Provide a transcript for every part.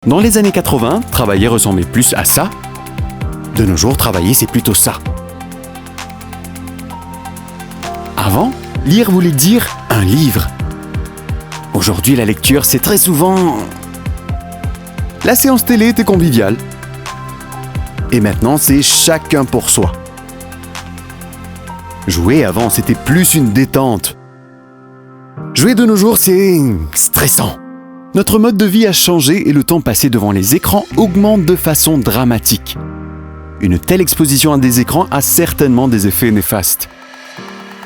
Dans les années 80, travailler ressemblait plus à ça. De nos jours, travailler, c'est plutôt ça. Avant, lire voulait dire un livre. Aujourd'hui, la lecture, c'est très souvent... La séance télé était conviviale. Et maintenant, c'est chacun pour soi. Jouer avant, c'était plus une détente. Jouer de nos jours, c'est stressant. Notre mode de vie a changé et le temps passé devant les écrans augmente de façon dramatique. Une telle exposition à des écrans a certainement des effets néfastes.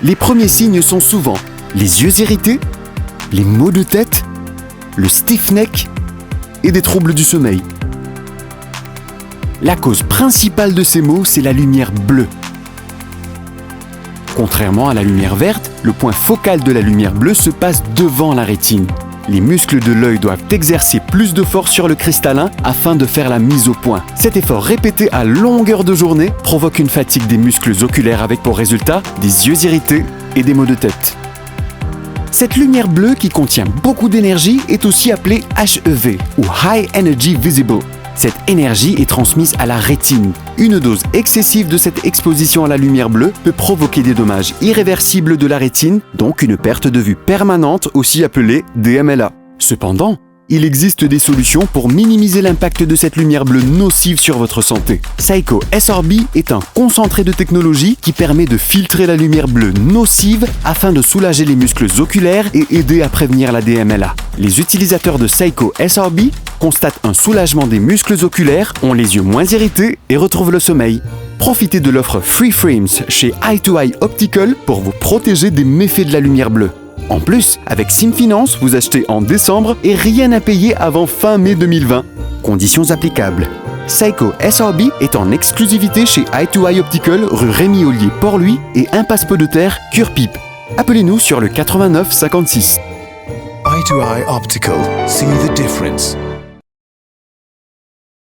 Les premiers signes sont souvent les yeux irrités, les maux de tête, le stiff neck et des troubles du sommeil. La cause principale de ces maux, c'est la lumière bleue. Contrairement à la lumière verte, le point focal de la lumière bleue se passe devant la rétine. Les muscles de l'œil doivent exercer plus de force sur le cristallin afin de faire la mise au point. Cet effort répété à longueur de journée provoque une fatigue des muscles oculaires avec pour résultat des yeux irrités et des maux de tête. Cette lumière bleue qui contient beaucoup d'énergie est aussi appelée HEV ou High Energy Visible. Cette énergie est transmise à la rétine. Une dose excessive de cette exposition à la lumière bleue peut provoquer des dommages irréversibles de la rétine, donc une perte de vue permanente, aussi appelée DMLA. Cependant, il existe des solutions pour minimiser l'impact de cette lumière bleue nocive sur votre santé. Seiko SRB est un concentré de technologie qui permet de filtrer la lumière bleue nocive afin de soulager les muscles oculaires et aider à prévenir la DMLA. Les utilisateurs de Seiko SRB constatent un soulagement des muscles oculaires, ont les yeux moins irrités et retrouvent le sommeil. Profitez de l'offre Free Frames chez Eye2Eye Optical pour vous protéger des méfaits de la lumière bleue. En plus, avec SimFinance, vous achetez en décembre et rien à payer avant fin mai 2020. Conditions applicables. Seiko SRB est en exclusivité chez Eye2Eye Optical, rue Rémi Ollier Port-Louis et Impasse Peu de Terre, Cure-Pipe. Appelez-nous sur le 89 56. Eye2Eye Optical. See the difference.